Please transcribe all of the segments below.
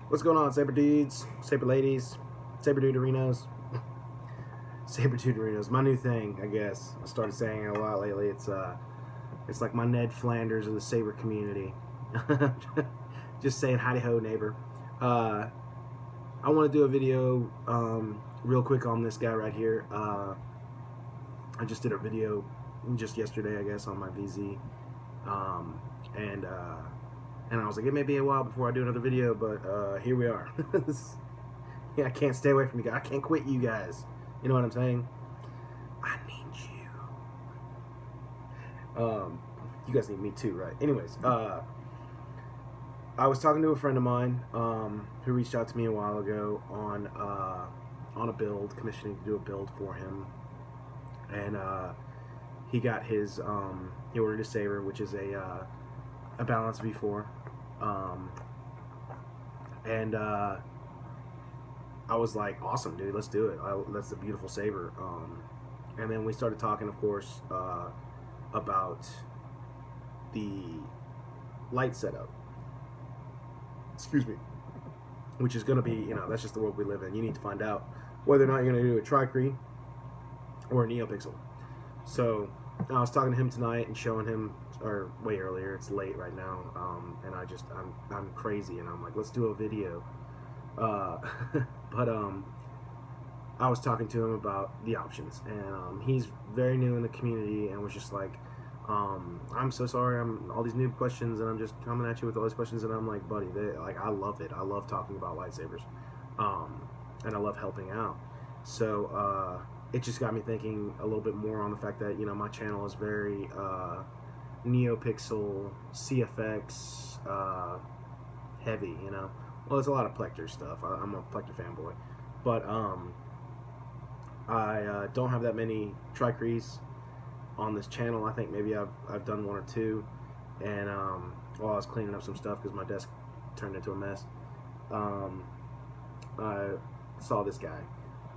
What's going on, saber dudes, saber ladies, saber duderinos? Saber duderinos, my new thing, I guess. I started saying it a lot lately. It's like my Ned Flanders of the saber community. Just saying howdy ho, neighbor. I want to do a video real quick on this guy right here. I just did a video just yesterday, I guess, on my VZ, and I was like, it may be a while before I do another video, but here we are. Yeah, I can't stay away from you guys. I can't quit you guys. You know what I'm saying? I need you. You guys need me too, right? Anyways, I was talking to a friend of mine who reached out to me a while ago on a build, commissioning to do a build for him, and he got his he ordered a saber, which is a balanced V4, and I was like, awesome, dude, let's do it. That's a beautiful saber. And then we started talking, of course, about the light setup. Excuse me. Which is going to be, you know, that's just the world we live in. You need to find out whether or not you're going to do a Tri-Cree or a NeoPixel. So I was talking to him tonight and showing him, or way earlier, it's late right now, and I'm crazy, and I'm like, let's do a video. But I was talking to him about the options, and he's very new in the community, and was just like, I'm so sorry, I'm all these new questions, and I'm just coming at you with all these questions, and I'm like, buddy, like, I love it. I love talking about lightsabers, and I love helping out. So it just got me thinking a little bit more on the fact that, you know, my channel is very NeoPixel, CFX heavy, you know. Well, there's a lot of Plecter stuff. I'm a Plecter fanboy, but I don't have that many Tri-Crees on this channel. I think maybe I've done one or two, and while I was cleaning up some stuff because my desk turned into a mess, I saw this guy,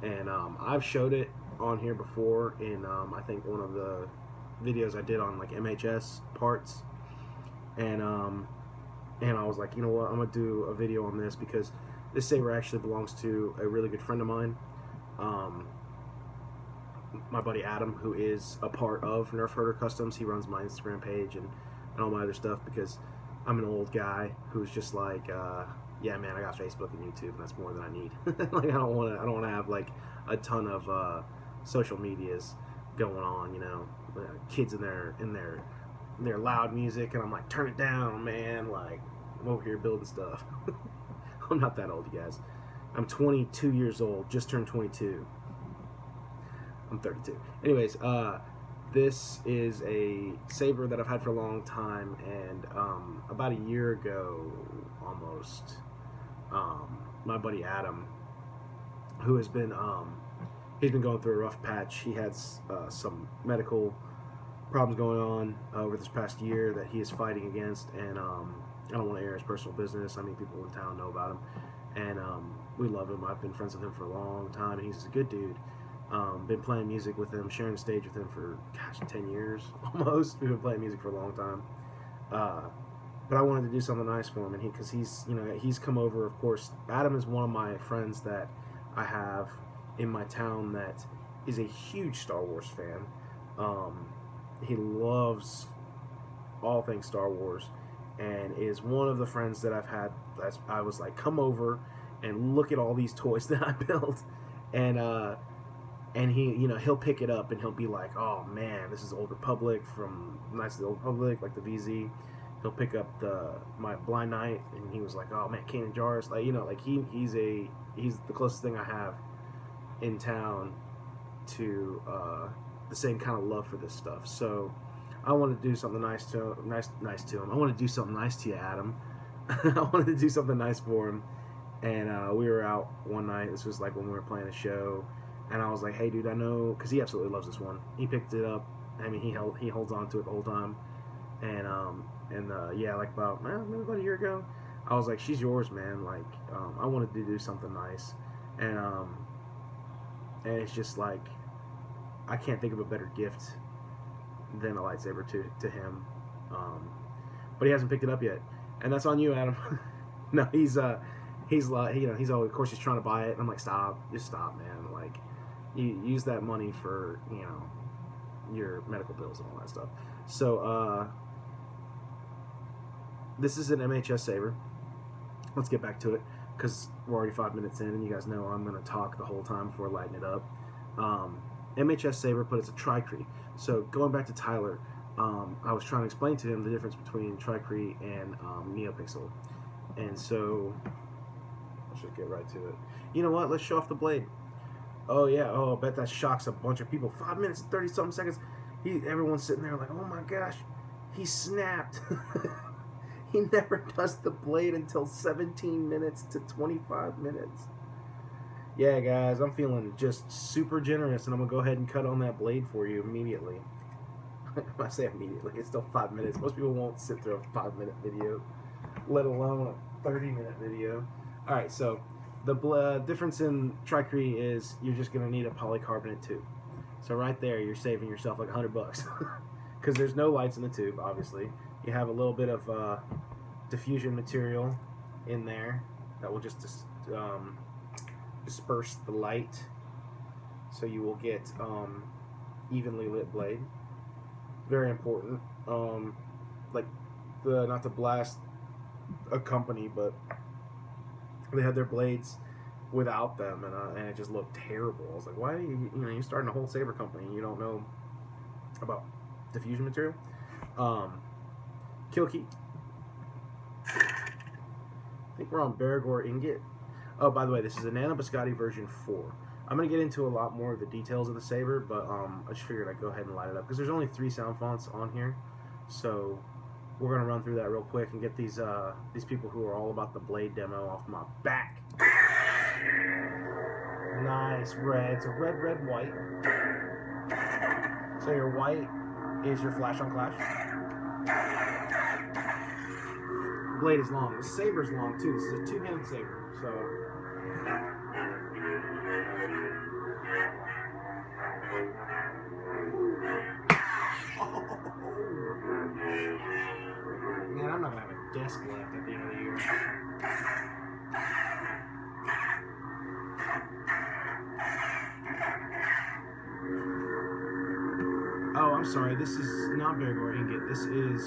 and I've showed it on here before in I think one of the videos I did on like MHS parts, and I was like, you know what, I'm gonna do a video on this because this saber actually belongs to a really good friend of mine, my buddy Adam, who is a part of Nerf Herder Customs. He runs my Instagram page and all my other stuff because I'm an old guy who's just like, yeah, man, I got Facebook and YouTube, and that's more than I need. Like, I don't want to have like a ton of social medias going on, you know, kids in their loud music, and I'm like, turn it down, man. Like, I'm over here building stuff. I'm not that old, you guys. I'm 22 years old, just turned 22. I'm 32. Anyways, this is a saber that I've had for a long time, and about a year ago, almost, my buddy Adam, who has been, he's been going through a rough patch. He had some medical problems going on over this past year that he is fighting against, and I don't want to air his personal business. I mean, people in town know about him, and we love him. I've been friends with him for a long time, and he's a good dude. Been playing music with him, sharing the stage with him for, gosh, 10 years almost. We've been playing music for a long time. But I wanted to do something nice for him, and because he's, you know, he's come over. Of course, Adam is one of my friends that I have in my town that is a huge Star Wars fan. He loves all things Star Wars, and is one of the friends that I've had. I was like, come over and look at all these toys that I built, and he, you know, he'll pick it up and he'll be like, oh man, this is Old Republic from Knights of the Old Republic, like the VZ. He'll pick up my Blind Knight, and he was like, oh man, Kanan Jarrus, like, you know, like he's the closest thing I have in town to the same kind of love for this stuff. So I wanted to do something nice to him. I want to do something nice to you, Adam. I wanted to do something nice for him, and we were out one night. This was like when we were playing a show. And I was like, hey, dude, I know, because he absolutely loves this one. He picked it up. I mean, he holds on to it the whole time. And yeah, like maybe about a year ago, I was like, she's yours, man. Like, I wanted to do something nice. And it's just like, I can't think of a better gift than a lightsaber to him. But he hasn't picked it up yet. And that's on you, Adam. No, he's like, he's always, of course, he's trying to buy it. And I'm like, stop, just stop, man. Like, you use that money for, your medical bills and all that stuff. So, this is an MHS saber. Let's get back to it, because we're already 5 minutes in, and you guys know I'm going to talk the whole time before lighting it up. MHS saber, but it's a Tri-Cree. So going back to Tyler, I was trying to explain to him the difference between Tri-Cree and NeoPixel. And so, I should get right to it. You know what? Let's show off the blade. Oh yeah, I bet that shocks a bunch of people. 5 minutes, 30-something seconds. Everyone's sitting there like, oh my gosh, he snapped. He never does the blade until 17 minutes to 25 minutes. Yeah, guys, I'm feeling just super generous, and I'm going to go ahead and cut on that blade for you immediately. I say immediately, it's still 5 minutes. Most people won't sit through a 5-minute video, let alone a 30-minute video. Alright, so the difference in Tri-Cree is you're just going to need a polycarbonate tube. So right there, you're saving yourself like $100. Because there's no lights in the tube, obviously. You have a little bit of diffusion material in there that will just disperse the light, so you will get evenly lit blade. Very important. Like, not to blast a company, but they had their blades without them, and it just looked terrible. I was like, why are you're starting a whole saber company and you don't know about diffusion material? Kill key. I think we're on Baragor ingot. Oh, by the way, this is a Nano biscotte version 4. I'm going to get into a lot more of the details of the saber, but I just figured I'd go ahead and light it up, because there's only 3 sound fonts on here. So we're going to run through that real quick and get these people who are all about the blade demo off my back. Nice red. So red, red, white. So your white is your flash on clash. Blade is long. The saber's long too. This is a 2-handed saber, so. Man, I'm not gonna have a desk left at the end of the year. Oh, I'm sorry. This is not Baragor ingot. This is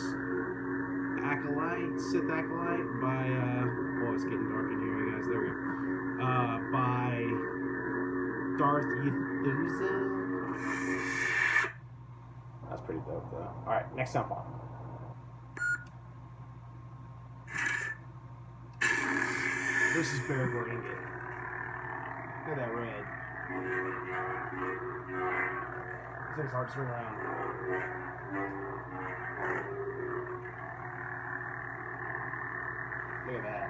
Acolyte, Sith Acolyte by, oh, it's getting dark in here, guys. There we go. By Darth Yuthuza. That's pretty dope, though. Alright, next sound font. This is Baragor ingot. Look at that red. This thing's hard to swing around. Look at that.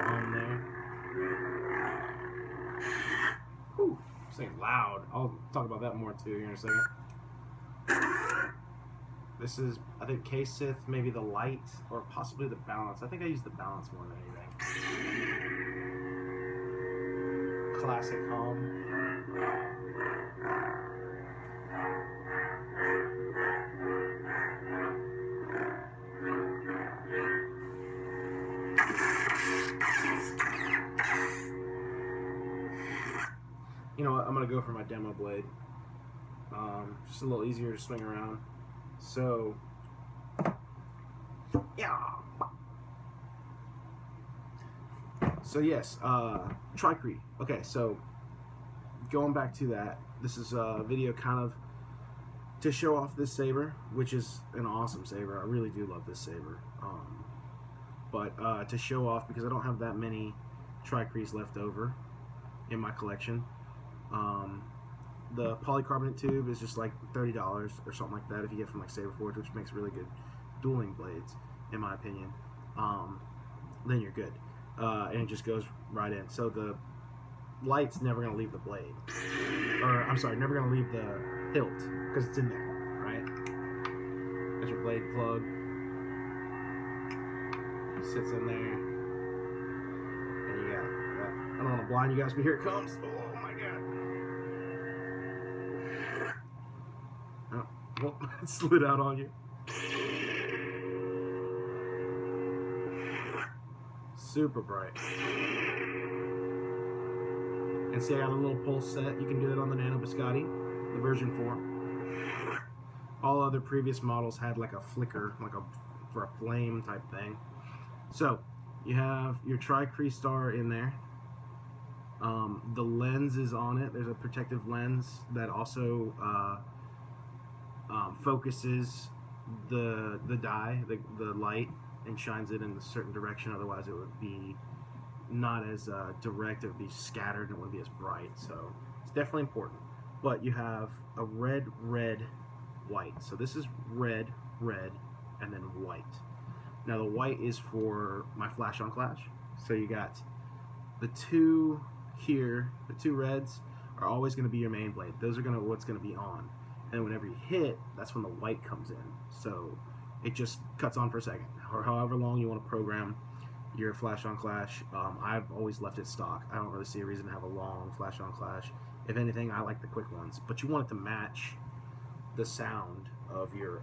On there. Whew, this thing's loud. I'll talk about that more too here in a second. This is, I think, K-Sith, maybe the light, or possibly the balance. I think I use the balance more than anything. Classic hum. You know what, I'm going to go for my demo blade. Just a little easier to swing around. So, yeah. So yes, Tri-Cree. Okay, so going back to that, this is a video kind of to show off this saber, which is an awesome saber. I really do love this saber. But to show off, because I don't have that many Tri-Crees left over in my collection. The polycarbonate tube is just like $30 or something like that if you get from like Saber Forge, which makes really good dueling blades, in my opinion. Then you're good. And it just goes right in. So the light's never going to leave the blade. Or, I'm sorry, never going to leave the hilt, because it's in there, right? There's your blade plug. It sits in there. And you got that. I don't want to blind you guys, but here it comes. Oh my god. Well, it slid out on you. Super bright. And see, I got a little pulse set. You can do that on the Nano biscotte, the version 4. All other previous models had like a flicker, like for a flame type thing. So you have your Tri-Cree star in there. The lens is on it. There's a protective lens that also focuses the dye, the light, and shines it in a certain direction. Otherwise, it would be not as direct. It would be scattered, and it wouldn't be as bright. So it's definitely important. But you have a red, white. So this is red, and then white. Now the white is for my flash on clash. So you got the two here, the two reds are always going to be your main blade. Those are what's going to be on. And whenever you hit, that's when the white comes in. So it just cuts on for a second, or however long you want to program your flash on clash. I've always left it stock. I don't really see a reason to have a long flash on clash. If anything, I like the quick ones, but you want it to match the sound of your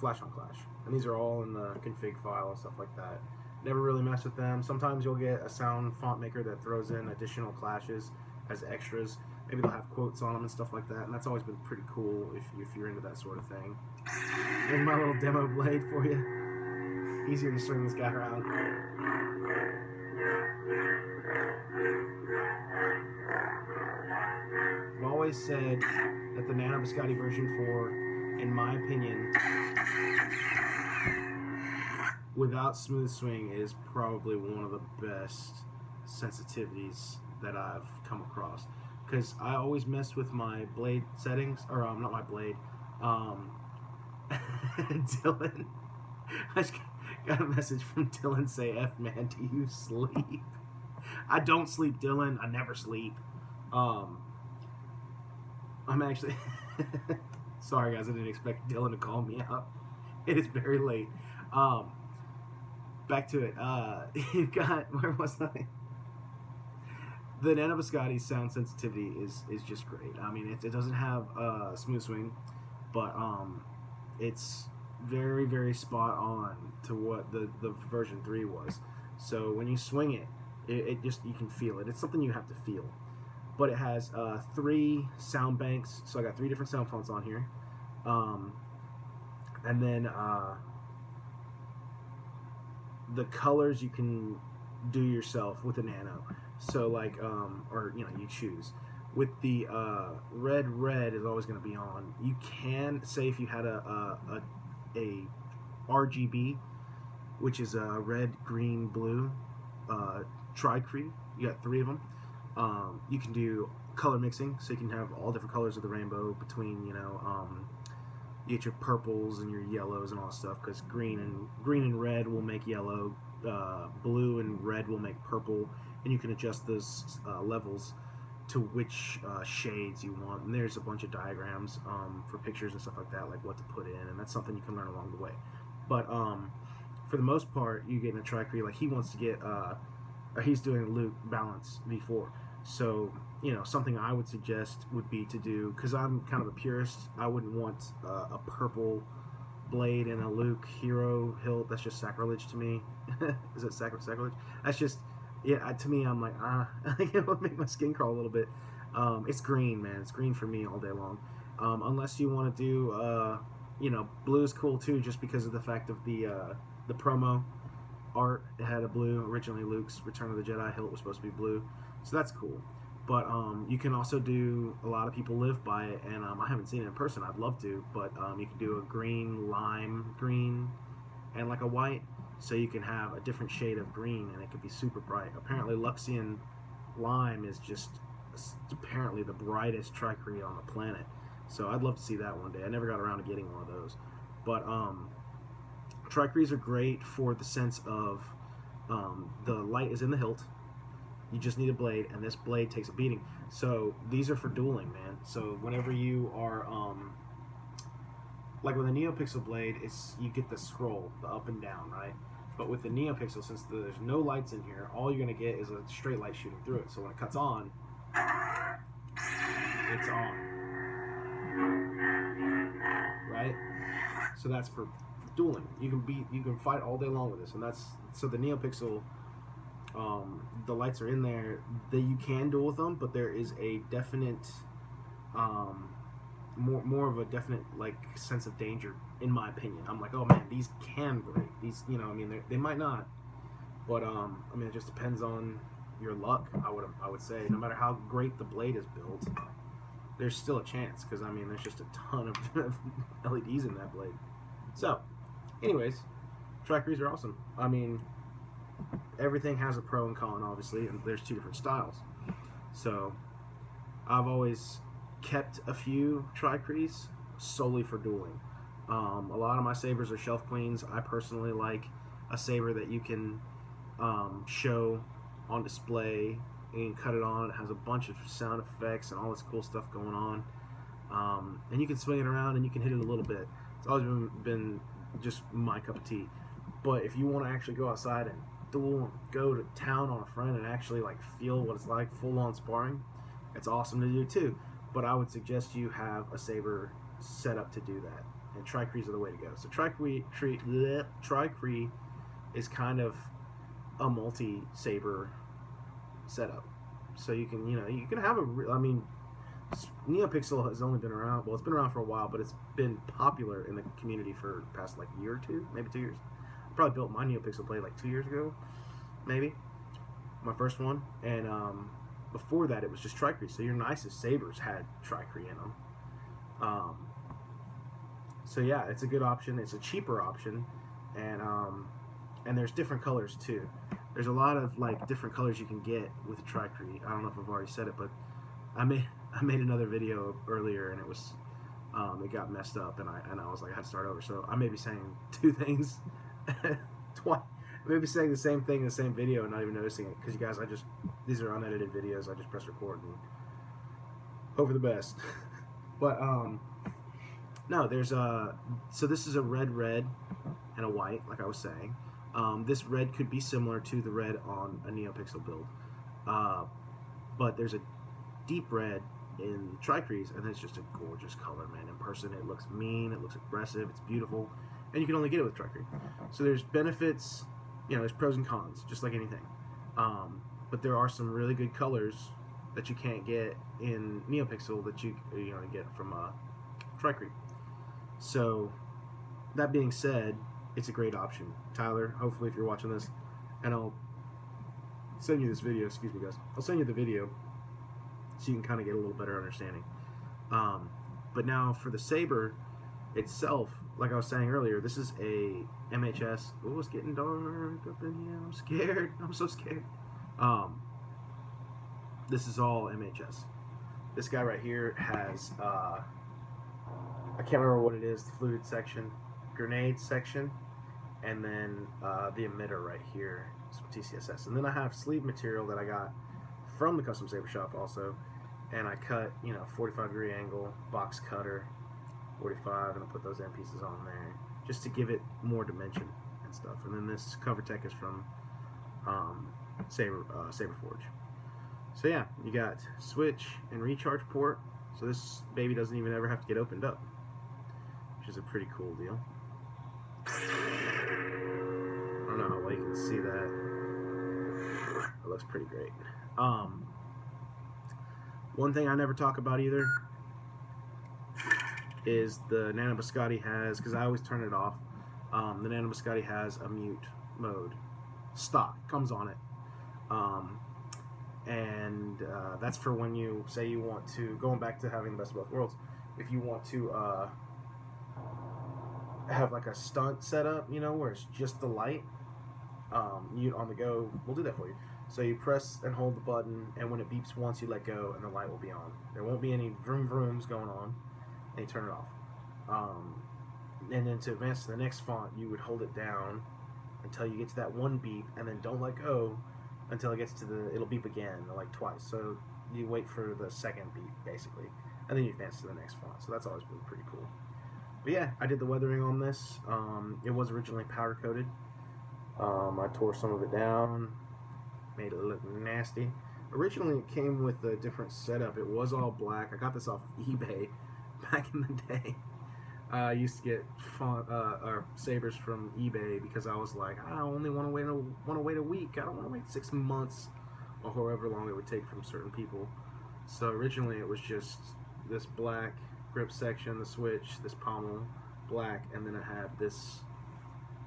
flash on clash. And these are all in the config file and stuff like that. Never really mess with them. Sometimes you'll get a sound font maker that throws in additional clashes as extras. Maybe they'll have quotes on them and stuff like that, and that's always been pretty cool if you're into that sort of thing. There's my little demo blade for you. Easier to swing this guy around. I've always said that the Nano biscotte version 4, in my opinion, without smooth swing, is probably one of the best sensitivities that I've come across. Because I always mess with my blade settings, or not my blade, Dylan. I just got a message from Dylan say, "F man, do you sleep?" I don't sleep, Dylan. I never sleep. I'm actually sorry guys, I didn't expect Dylan to call me out. It is very late. Back to it. You've got, where was I? The Nano biscotte's sound sensitivity is just great. I mean, it doesn't have smooth swing, but it's very spot on to what the version 3 was. So when you swing it just, you can feel it. It's something you have to feel. But it has 3 sound banks. So I got 3 different sound fonts on here, and then the colors you can do yourself with the Nano. So like, or you choose. With the red is always going to be on. You can say if you had a RGB, which is a red, green, blue, Tri-Cree. You got 3 of them. You can do color mixing, so you can have all different colors of the rainbow between, you get your purples and your yellows and all that stuff, because green and red will make yellow, blue and red will make purple, and you can adjust those levels to which shades you want. And there's a bunch of diagrams for pictures and stuff like that, like what to put in, and that's something you can learn along the way. But for the most part, you get in a Tri-Cree, like he wants to get, or he's doing Luke balance V4. So, something I would suggest would be to do, because I'm kind of a purist, I wouldn't want a purple blade and a Luke hero hilt. That's just sacrilege to me. Is it sacrilege? That's just, to me, I'm like, I think it would make my skin crawl a little bit. It's green, man. It's green for me all day long. Unless you want to do, blue is cool too, just because of the fact of the promo art. It had a blue. Originally, Luke's Return of the Jedi hilt was supposed to be blue, so that's cool. But you can also do, a lot of people live by it, and I haven't seen it in person. I'd love to, but you can do a green, lime green, and like a white, so you can have a different shade of green, and it could be super bright. Apparently, Luxian lime is just apparently the brightest Tri-Cree on the planet, so I'd love to see that one day. I never got around to getting one of those, but Tri-Crees are great for the sense of the light is in the hilt. You just need a blade, and this blade takes a beating. So these are for dueling, man. So whenever you are, like with a NeoPixel blade, you get the scroll, the up and down, right? But with the NeoPixel, since there's no lights in here, all you're going to get is a straight light shooting through it. So when it cuts on, it's on, right? So that's for dueling. You can fight all day long with this, and so the NeoPixel. The lights are in there. That you can duel with them, but there is a definite, more of a definite like sense of danger, in my opinion. I'm like, oh man, these can break. These, I mean, they might not, but I mean, it just depends on your luck. I would say, no matter how great the blade is built, there's still a chance, because I mean, there's just a ton of LEDs in that blade. So, anyways, Tri-Crees are awesome. I mean, everything has a pro and con, obviously, and there's two different styles. So I've always kept a few Tri-Crees solely for dueling. A lot of my sabers are shelf queens. I personally like a saber that you can show on display and cut it on. It has a bunch of sound effects and all this cool stuff going on, and you can swing it around and you can hit it a little bit. It's always been just my cup of tea. But if you want to actually go outside and duel, go to town on a friend and actually like feel what it's like full-on sparring, it's awesome to do too. But I would suggest you have a saber set up to do that, and Tri-Crees are the way to go. So Tri-Cree is kind of a multi-saber setup, so you can you can have I mean, NeoPixel has only been around, well, it's been around for a while, but it's been popular in the community for the past like year or two, maybe 2 years. Probably built my NeoPixel blade like 2 years ago, maybe, my first one, and before that it was just Tri-Cree. So your nicest sabers had Tri-Cree in them. So yeah, it's a good option. It's a cheaper option, and there's different colors too. There's a lot of like different colors you can get with the Tri-Cree. I don't know if I've already said it, but I made another video earlier and it was it got messed up, and I was like, I had to start over. So I may be saying two things twice. Maybe saying the same thing in the same video and not even noticing it, because you guys, these are unedited videos. I just press record and hope for the best. But no, there's so this is a red and a white, like I was saying. This red could be similar to the red on a NeoPixel build, but there's a deep red in Tri-Crees, and it's just a gorgeous color, man. In person, it looks mean, it looks aggressive, it's beautiful. And you can only get it with Tri-Cree. So there's benefits, there's pros and cons, just like anything. But there are some really good colors that you can't get in NeoPixel that you get from Tri-Cree. So that being said, it's a great option. Tyler, hopefully if you're watching this, and I'll send you this video, excuse me guys, I'll send you the video so you can kind of get a little better understanding. But now for the saber itself, like I was saying earlier, this is a MHS. Oh, it's getting dark up in here. I'm scared. I'm so scared. This is all MHS. This guy right here has, I can't remember what it is, the fluted section, grenade section, and then the emitter right here, some TCSS. And then I have sleeve material that I got from the Custom Saber Shop also, and I cut, 45-degree angle, box cutter, 45, and I put those end pieces on there just to give it more dimension and stuff. And then this cover tech is from Saber Forge. So yeah, you got switch and recharge port, so this baby doesn't even ever have to get opened up, which is a pretty cool deal. I don't know how well you can see that. It looks pretty great. One thing I never talk about either is the Nano biscotte has, because I always turn it off, the Nano biscotte has a mute mode. Stock comes on it. And that's for when you say you want to, going back to having the best of both worlds, if you want to have like a stunt setup, where it's just the light, mute on the go, we'll do that for you. So you press and hold the button, and when it beeps once, you let go, and the light will be on. There won't be any vroom vrooms going on, and you turn it off. And then to advance to the next font, you would hold it down until you get to that one beep, and then don't let go until it gets to it'll beep again, like twice. So you wait for the second beep, basically, and then you advance to the next font. So that's always been pretty cool. But yeah, I did the weathering on this. It was originally powder coated. I tore some of it down, made it look nasty. Originally, it came with a different setup. It was all black. I got this off of eBay back in the day. I used to get sabers from eBay because I was like, I only want to wait a week. I don't want to wait 6 months or however long it would take from certain people. So originally, it was just this black grip section, the switch, this pommel, black, and then it had this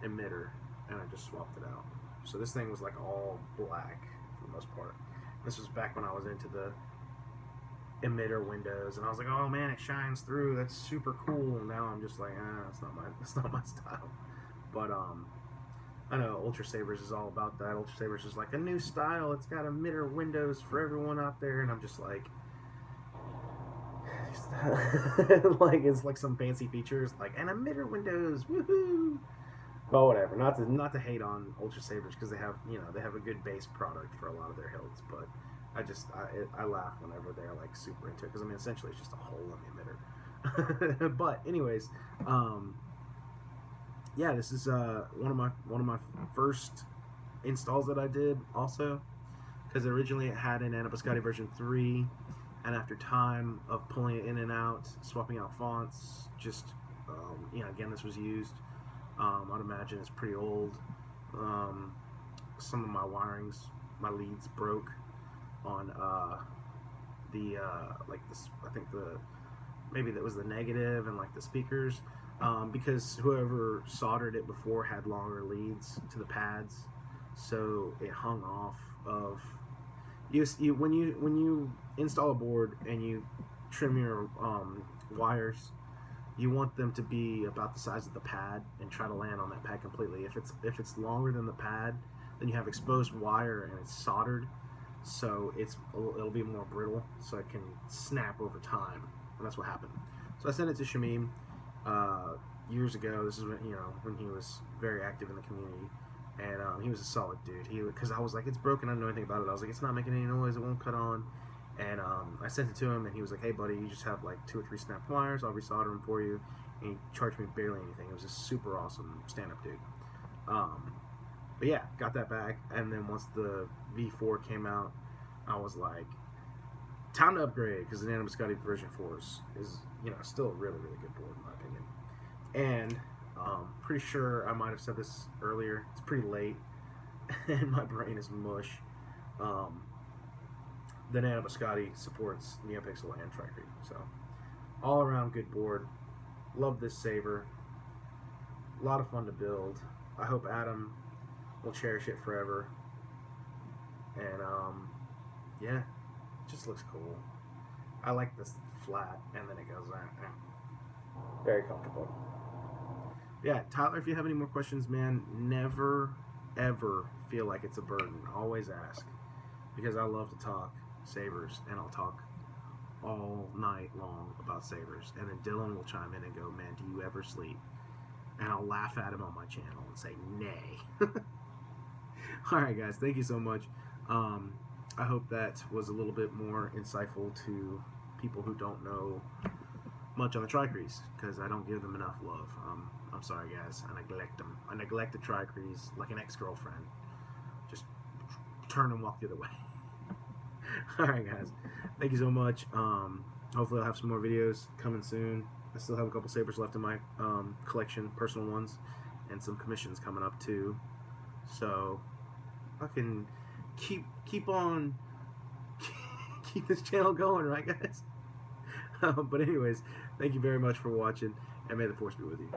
emitter, and I just swapped it out. So this thing was like all black for the most part. This was back when I was into the emitter windows, and I was like, oh man, it shines through. That's super cool. And now I'm just like, that's not my style. But I know Ultra Sabers is all about that. Ultra Sabers is like a new style. It's got emitter windows for everyone out there, and I'm just like, like it's like some fancy features, like an emitter windows, woohoo! But whatever. Not to hate on Ultra Sabers because they have a good base product for a lot of their hilts, but I laugh whenever they're like super into it because I mean essentially it's just a hole in the emitter. But anyways, yeah, this is one of my first installs that I did also, because originally it had an Nano biscotte version 3, and after time of pulling it in and out, swapping out fonts, just again, this was used. I'd imagine it's pretty old. Some of my wirings, my leads broke on like this. I think maybe that was the negative and like the speakers, because whoever soldered it before had longer leads to the pads, so it hung off of. When you install a board and you trim your wires, you want them to be about the size of the pad and try to land on that pad completely. If it's longer than the pad, then you have exposed wire and it's soldered, so it'll be more brittle, so it can snap over time, and that's what happened. So I sent it to Shamim years ago. This is when he was very active in the community, and he was a solid dude. Because I was like, it's broken, I don't know anything about it. I was like, it's not making any noise, it won't cut on. And I sent it to him, and he was like, hey buddy, you just have like 2 or 3 snapped wires, I'll resolder them for you. And he charged me barely anything. It was a super awesome stand-up dude. But yeah, got that back, and then once the V4 came out, I was like, time to upgrade, because the Nano biscotte version 4 is still a really, really good board in my opinion. And pretty sure I might have said this earlier, it's pretty late, and my brain is mush. The Nano biscotte supports NeoPixel and Tri-Cree, so all around good board. Love this saber. A lot of fun to build. I hope Adam will cherish it forever. And yeah, it just looks cool. I like this flat, and then it goes very comfortable. Yeah, Tyler, if you have any more questions, man, never ever feel like it's a burden. Always ask, because I love to talk sabers, and I'll talk all night long about sabers, and then Dylan will chime in and go, man, do you ever sleep? And I'll laugh at him on my channel and say, nay. Alright guys, thank you so much. I hope that was a little bit more insightful to people who don't know much on the Tri-Crees, because I don't give them enough love. I'm sorry guys, I neglect them. I neglect the Tri-Crees like an ex-girlfriend. Just turn and walk the other way. Alright guys, thank you so much. Hopefully I'll have some more videos coming soon. I still have a couple sabers left in my collection, personal ones, and some commissions coming up too. So I can keep on keep this channel going, right guys? But anyways, thank you very much for watching, and may the force be with you.